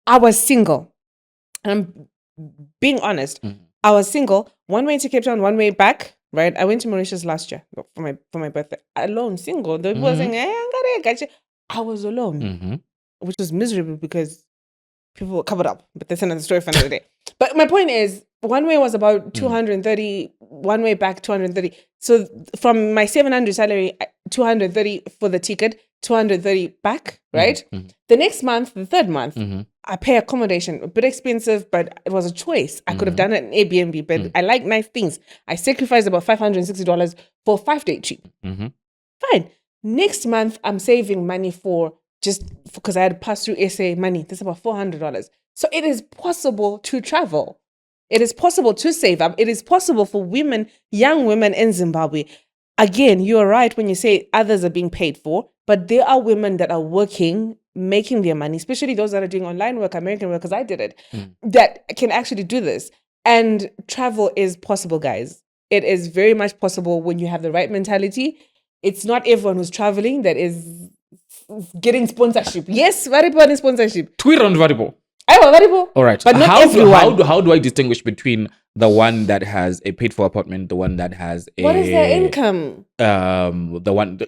I was single. I'm being honest. I was single. One way to Cape Town, one way back. Right? I went to Mauritius last year for my birthday. Alone, single. The people were saying, I was alone, which was miserable because people were covered up. But that's another story for another day. But my point is, one way was about 230, one way back 230. So from my 700 salary, 230 for the ticket, 230 back, right? The next month, the third month, I pay accommodation, a bit expensive, but it was a choice. I could have done it in Airbnb, but I like nice things. I sacrificed about $560 for a 5-day trip. Fine. Next month, I'm saving money because I had passed through SA money. That's about $400. So it is possible to travel. It is possible to save up. It is possible for women, young women in Zimbabwe. Again, you're right when you say others are being paid for, but there are women that are working, making their money, especially those that are doing online work, American work, because I did it, that can actually do this. And travel is possible, guys. It is very much possible when you have the right mentality. It's not everyone who's traveling that is getting sponsorship. Yes, variable sponsorship. Tweet on variable. All right. But not everyone. How do I distinguish between the one that has a paid for apartment, the one that has a... What is their income? The one...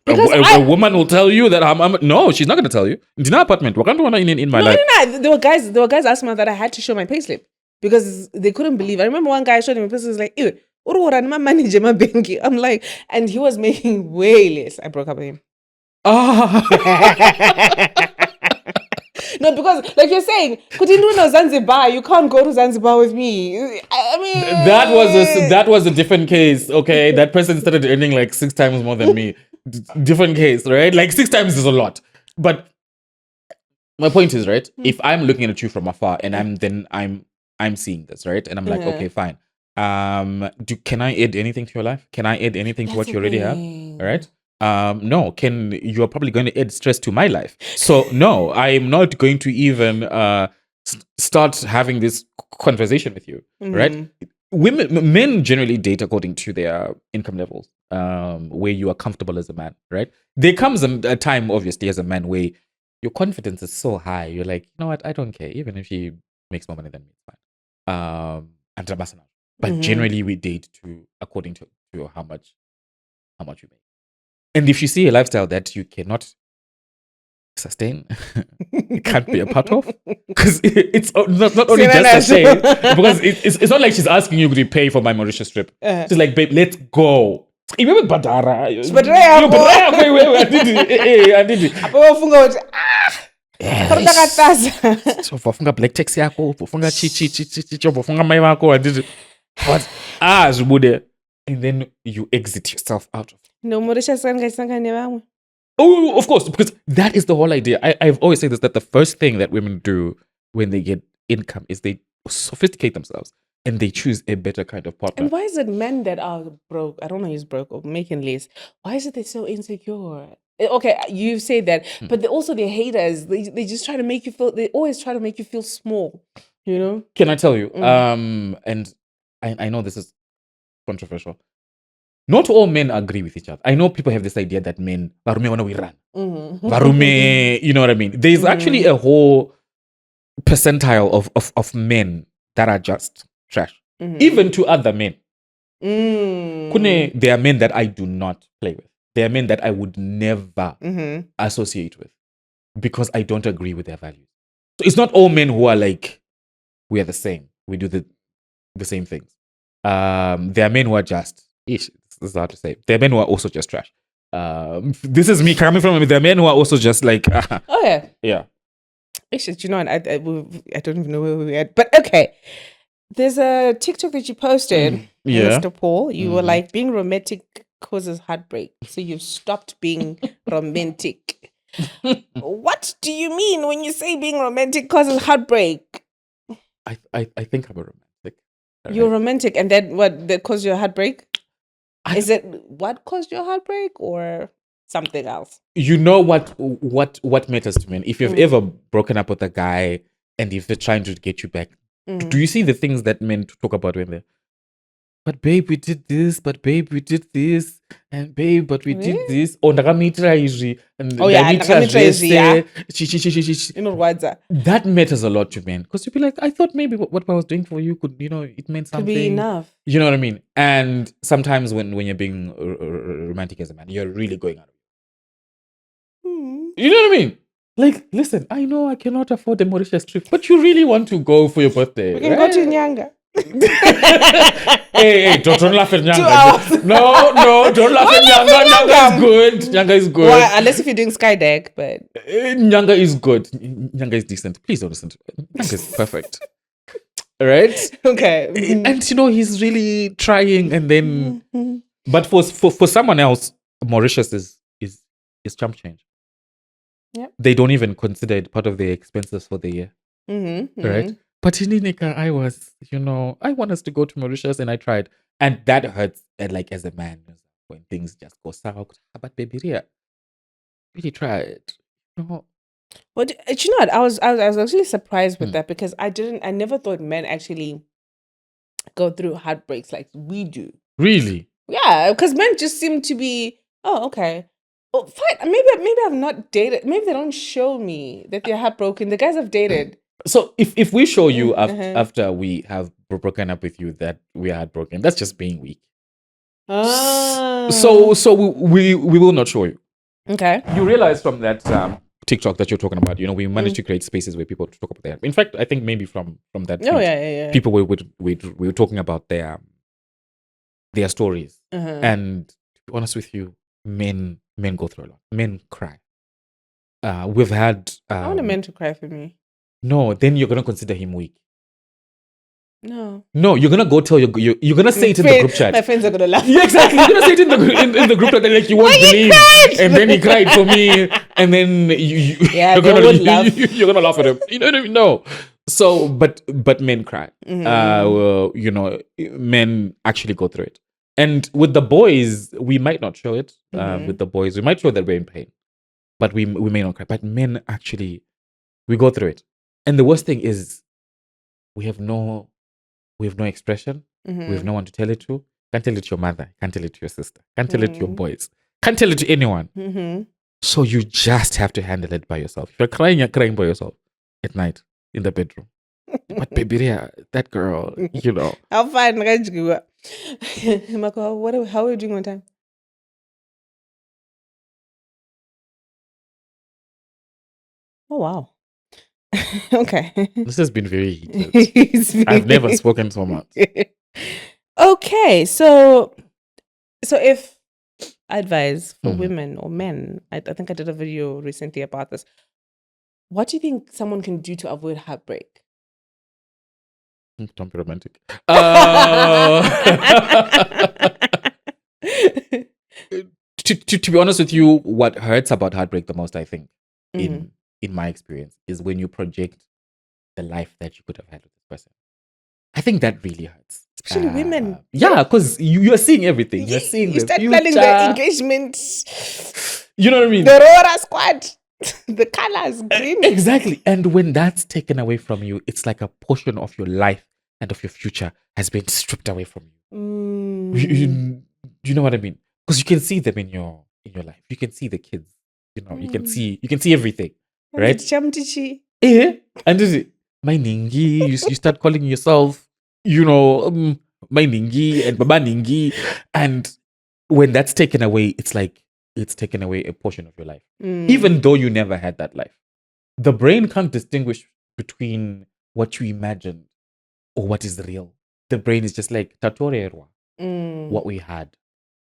A woman will tell you that no, she's not going to tell you. In my apartment, what can't in my life? No. There were guys last month that I had to show my payslip because they couldn't believe. I remember one guy showed me my payslip. Was like, ew, my manager, my banky. I'm like, and he was making way less. I broke up with him. No, because like you're saying, Kutinduna Zanzibar, you can't go to Zanzibar with me. I mean, that was a different case. Okay, that person started earning like 6 times more than me. Different case, right? Like 6 times is a lot. But my point is, right? If I'm looking at you from afar and I'm seeing this, right? And I'm like, okay, fine. Can I add anything to your life? Can I add anything to what you already have? All right. No, you're probably going to add stress to my life. So no, I'm not going to even start having this conversation with you, right? Men generally date according to their income levels, where you are comfortable as a man, right? There comes a time, obviously, as a man where your confidence is so high. You're like, you know what? I don't care. Even if she makes more money than me, it's fine. But generally, we date according to how much you make. And if you see a lifestyle that you cannot sustain, it can't be a part of, because it's not only just a shame, because it's not like she's asking you to pay for my Mauritius trip. She's like, babe, let's go. Even Badara. I did it. So wafunga black taxi yako, wafunga chichi, wafunga mai wako, I did it. But Zubude, and then you exit yourself out of it. No, Mauritius. Oh, of course, because that is the whole idea. I've always said this, that the first thing that women do when they get income is they sophisticate themselves and they choose a better kind of partner. And why is it men that are broke, I don't know, use broke or making less, why is it they're so insecure? Okay, you say that, but they're haters. They just try to make you feel, they always try to make you feel small, you know? Can I tell you? And I know this is controversial. Not all men agree with each other. I know people have this idea that men, varume wana we run. Varume, you know what I mean? There's actually a whole percentile of men that are just trash. Even to other men. There are men that I do not play with. There are men that I would never associate with because I don't agree with their values. So it's not all men who are like, we are the same. We do the same things. There are men who are just, this is hard to say. There are men who are also just trash. This is me coming from, there are men who are also just like, oh yeah. Yeah. Actually, you know, I don't even know where we were at, but okay. There's a TikTok that you posted, Mr. Paul. You were like, being romantic causes heartbreak. So you've stopped being romantic. What do you mean when you say being romantic causes heartbreak? I think I'm a romantic. You're romantic, and then what that caused your heartbreak? Is it what caused your heartbreak, or something else. You know what matters to men? If you've ever broken up with a guy and if they're trying to get you back, do you see the things that men talk about when they're, but babe, we did this, but babe, we did this, and babe, but we did this. Oh, ndakamitra izvi, and ndakamitra zvese. You know what's that? That matters a lot to men because you'd be like, I thought maybe what I was doing for you could, it meant something. Could be enough. You know what I mean? And sometimes when you're being romantic as a man, you're really going out of it. You know what I mean? Like, listen, I know I cannot afford a Mauritius trip, but you really want to go for your birthday. We can go to Nyanga. hey, don't laugh at Nyanga. No, don't laugh at Nyanga. Nyanga is good. Nyanga is good. Well, unless if you're doing sky deck, but Nyanga is good. Nyanga is decent. Please don't listen to it. Nyanga is perfect. Right? Okay. And he's really trying, and then but for someone else, Mauritius is chump change. Yep. They don't even consider it part of their expenses for the year. Right? But in Inika, I was, I want us to go to Mauritius, and I tried. And that hurts, like, as a man, when things just go south. But baby, really tried. But you know what? I was actually surprised with that because I never thought men actually go through heartbreaks like we do. Really? Yeah, because men just seem to be, oh, okay. Oh, fine. Maybe I've not dated. Maybe they don't show me that they're heartbroken. The guys I've dated. So if we show you after we have broken up with you that we are heartbroken, that's just being weak. So we will not show you. Okay. You realize from that TikTok that you're talking about, we managed to create spaces where people talk about that. In fact, I think maybe from that tweet, yeah. people were talking about their stories. And to be honest with you, men go through a lot. Men cry. We've had I want a man to cry for me. No, then you're gonna consider him weak. No, you're gonna go tell you're gonna say it in the group chat. My friends are gonna laugh. Yeah, exactly. You're gonna say it in the group chat, like, you won't believe, and then he cried for me, and then you're gonna laugh at him. You know what I mean? No. So, but men cry. Men actually go through it, and with the boys, we might not show it. With the boys, we might show that we're in pain, but we may not cry. But men actually, we go through it. And the worst thing is we have no expression. We have no one to tell it to. Can't tell it to your mother. Can't tell it to your sister. Can't tell it to your boys. Can't tell it to anyone. So you just have to handle it by yourself. If you're crying by yourself at night in the bedroom. But baby, that girl, I'll find Marco, how are you doing on time? Oh, wow. Okay. This has been very heated. I've never spoken so much. Okay, so if advice for women or men, I think I did a video recently about this. What do you think someone can do to avoid heartbreak? Don't be romantic. To be honest with you, what hurts about heartbreak the most, I think, in my experience, is when you project the life that you could have had with this person. I think that really hurts. Especially women. Yeah, because you're seeing everything. You're seeing you the start future. planning the engagement. You know what I mean? The Rora squad. The colors, green. Exactly. And when that's taken away from you, it's like a portion of your life and of your future has been stripped away from you. You know what I mean? Because you can see them in your life. You can see the kids. You can see everything. Right? And is it my Ningi? You start calling yourself, my Ningi and Baba Ningi. And when that's taken away, it's like it's taken away a portion of your life. Even though you never had that life. The brain can't distinguish between what you imagined or what is real. The brain is just like Territorial, what we had.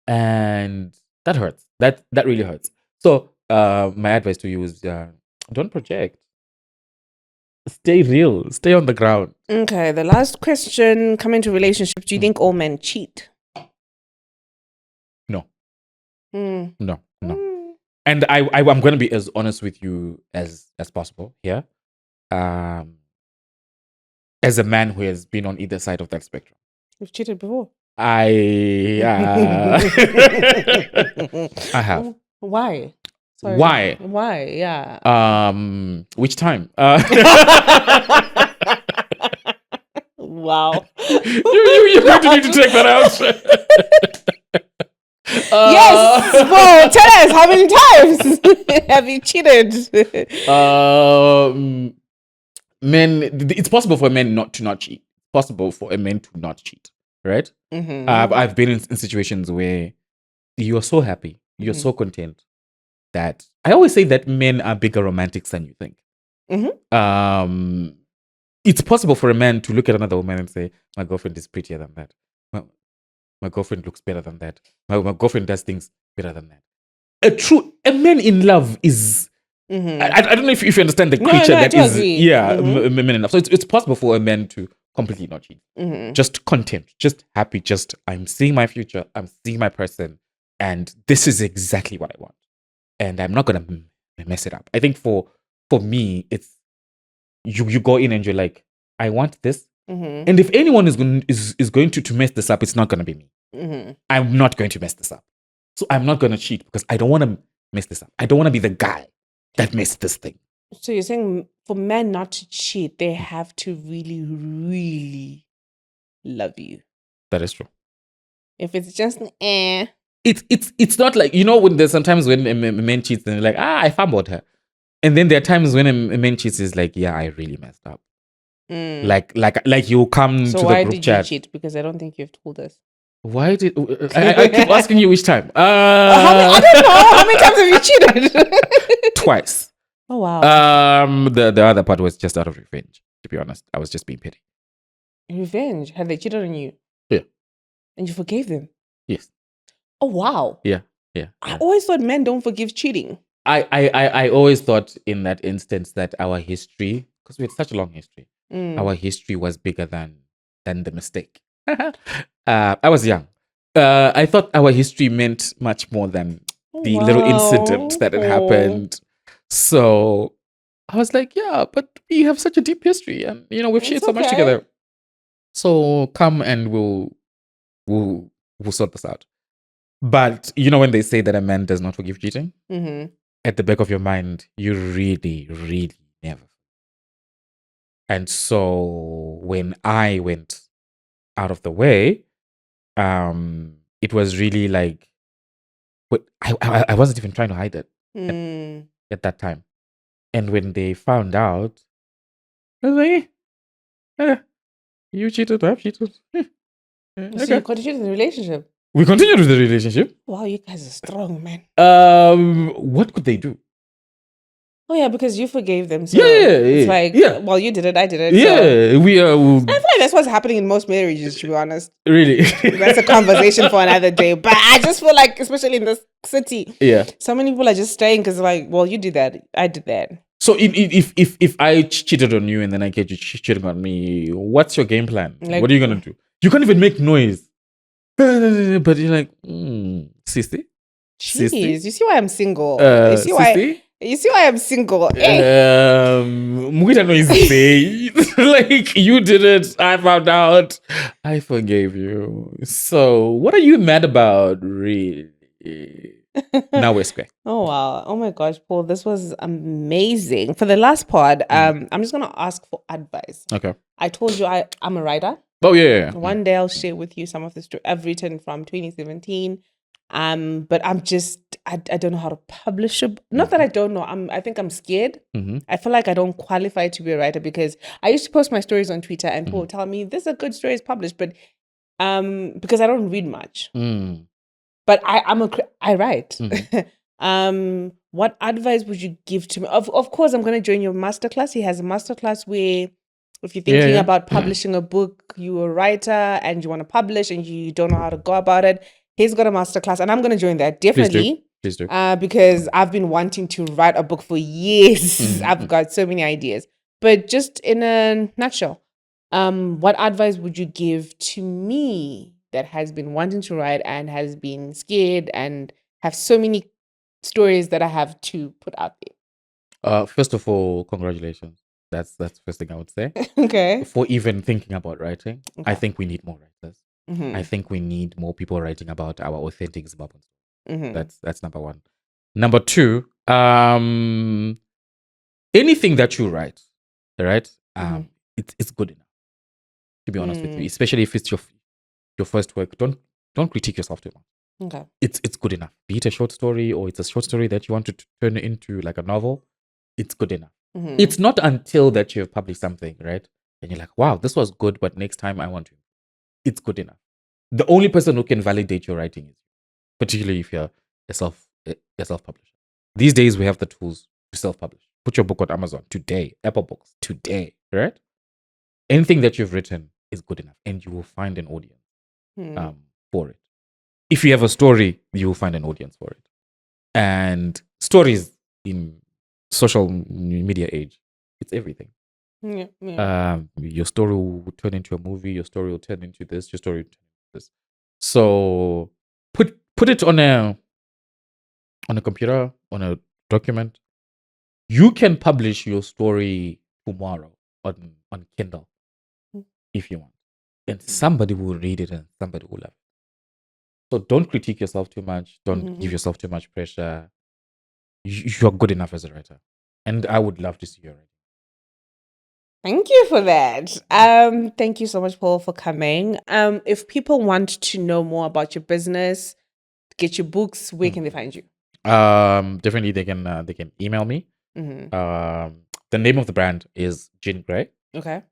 And that hurts. That really hurts. So my advice to you is don't project. Stay real. Stay on the ground. Okay, the last question, coming to relationships, do you think all men cheat? No. No. And I'm going to be as honest with you as possible here. As a man who has been on either side of that spectrum. You've cheated before? I have. Why? Sorry. Why? Why? Yeah. Which time? Wow. You're going to need to take that out. Yes. Well, tell us how many times have you cheated? Men. It's possible for men not to cheat. It's possible for a man to not cheat. Right? Mm-hmm. I've been in situations where you're so happy, you're so content that I always say that men are bigger romantics than you think. It's possible for a man to look at another woman and say, my girlfriend is prettier than that. My girlfriend looks better than that. My girlfriend does things better than that. A man in love is. I don't know if you understand the creature that is. Agree. Men in love. So it's possible for a man to completely not cheat. Just content, just happy, just I'm seeing my future, I'm seeing my person, and this is exactly what I want. And I'm not gonna mess it up. I think for me, it's you go in and you're like, I want this. And if anyone is going to mess this up, it's not gonna be me. I'm not going to mess this up. So I'm not gonna cheat because I don't want to mess this up. I don't want to be the guy that messed this thing. So you're saying for men not to cheat, they have to really, really love you. That is true. If it's just it's not like, when there's sometimes when a man cheats and they're like, I fumbled her. And then there are times when a man cheats is like, yeah, I really messed up. Like you come so to the why group did chat. you cheat? Because I don't think you've told us. Why did I keep asking you which time? I don't know. How many times have you cheated? Twice. Oh wow. The other part was just out of revenge. To be honest, I was just being petty. Revenge? Had they cheated on you? Yeah. And you forgave them? Yes. Oh wow. Yeah. I always thought men don't forgive cheating. I always thought in that instance that our history, because we had such a long history, our history was bigger than the mistake. I was young. I thought our history meant much more than the little incident that had happened. So I was like, yeah, but we have such a deep history, and we've shared so much together. So come and we'll sort this out. But when they say that a man does not forgive cheating, at the back of your mind, you really, really never. And so when I went out of the way, it was really like, but I wasn't even trying to hide it at that time. And when they found out, I was like, you cheated, I've cheated. So you continued the relationship? We continued with the relationship. Wow, you guys are strong, man. What could they do? Oh yeah, because you forgave them. So it's like, well, you did it, I did it. Yeah, so. we I feel like that's what's happening in most marriages, to be honest. Really? That's a conversation for another day. But I just feel like, especially in this city, so many people are just staying because like, well, you did that, I did that. So if I cheated on you and then I get you cheating on me, what's your game plan? Like, what are you gonna do? You can't even make noise. But you're like, sissy? Jeez, you see why I'm single? You see why I'm single? Muita noise. Like, you did it. I found out. I forgave you. So, what are you mad about, really? Now we're square. Oh wow! Oh my gosh, Paul, this was amazing. For the last pod, I'm just gonna ask for advice. Okay. I told you I'm a writer. Oh yeah. One day I'll share with you some of the stories I've written from 2017. But I'm just I don't know how to publish it. Not that I don't know. I think I'm scared. I feel like I don't qualify to be a writer because I used to post my stories on Twitter and people would tell me this is a good story, it's published, but because I don't read much. But I write. What advice would you give to me? Of course, I'm going to join your masterclass. He has a masterclass where if you're thinking about publishing a book, you're a writer and you want to publish and you don't know how to go about it, he's got a masterclass and I'm going to join that. Definitely. Please do. Because I've been wanting to write a book for years. I've got so many ideas. But just in a nutshell, what advice would you give to me that has been wanting to write and has been scared and have so many stories that I have to put out there? First of all, congratulations. That's the first thing I would say. Okay. For even thinking about writing, I think we need more writers. I think we need more people writing about our authentic Zimbabweans. That's number one. Number two, anything that you write, right? It's good enough. To be honest with you, especially if it's your first work, don't critique yourself too much. Okay. It's good enough. Be it a short story or it's a short story that you want to turn into like a novel, it's good enough. It's not until that you've published something, right? And you're like, wow, this was good, but next time I want to. It's good enough. The only person who can validate your writing is you, particularly if you're a self-publisher. These days we have the tools to self-publish. Put your book on Amazon today, Apple Books today, right? Anything that you've written is good enough, and you will find an audience for it. If you have a story, you will find an audience for it. And stories in social media age, it's everything. Your story will turn into a movie. Your story will turn into this. Your story will turn into this. So put it on a computer, on a document. You can publish your story tomorrow on Kindle if you want, and somebody will read it and somebody will love it. So don't critique yourself too much. Don't give yourself too much pressure. You're good enough as a writer, and I would love to see your writing. Thank you for that. Thank you so much, Paul, for coming. If people want to know more about your business, get your books, where can they find you? Definitely they can email me. The name of the brand is Gin Grey. Okay.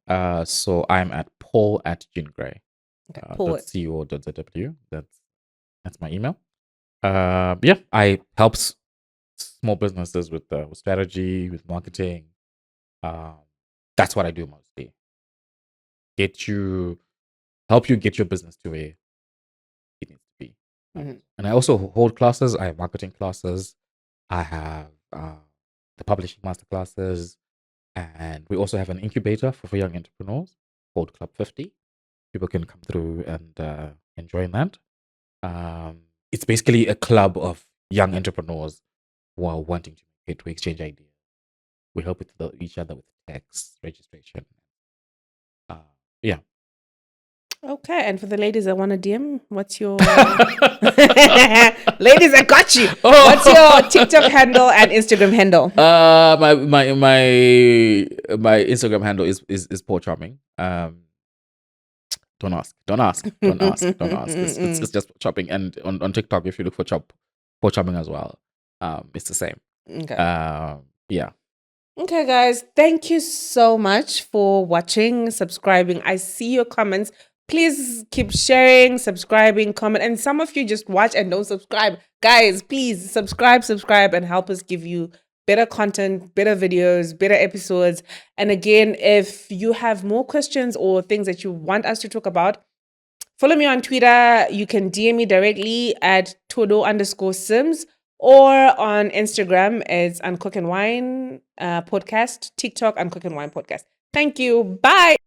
So I'm at paul@gingrey. Okay. Paul. .co.zw. That's my email. Yeah, I help small businesses with strategy, with marketing. That's what I do mostly. Help you get your business to where it needs to be. And I also hold classes. I have marketing classes. I have the publishing master classes, and we also have an incubator for young entrepreneurs called Club 50. People can come through and join that. It's basically a club of young entrepreneurs who are wanting to exchange ideas. We help each other with tax registration. Yeah. Okay, and for the ladies that want to DM, what's your ladies? I got you. What's your TikTok handle and Instagram handle? My Instagram handle is Paul Charming. Don't ask. It's just Chopping, and on TikTok, if you look for Paul Charming as well, it's the same. Okay. Yeah. Okay, guys, thank you so much for watching, subscribing. I see your comments. Please keep sharing, subscribing, comment. And some of you just watch and don't subscribe. Guys, please subscribe, and help us give you better content, better videos, better episodes. And again, if you have more questions or things that you want us to talk about, follow me on Twitter. You can DM me directly at todo_sims. Or on Instagram, it's Uncook and Wine Podcast. TikTok, Uncook and Wine Podcast. Thank you. Bye.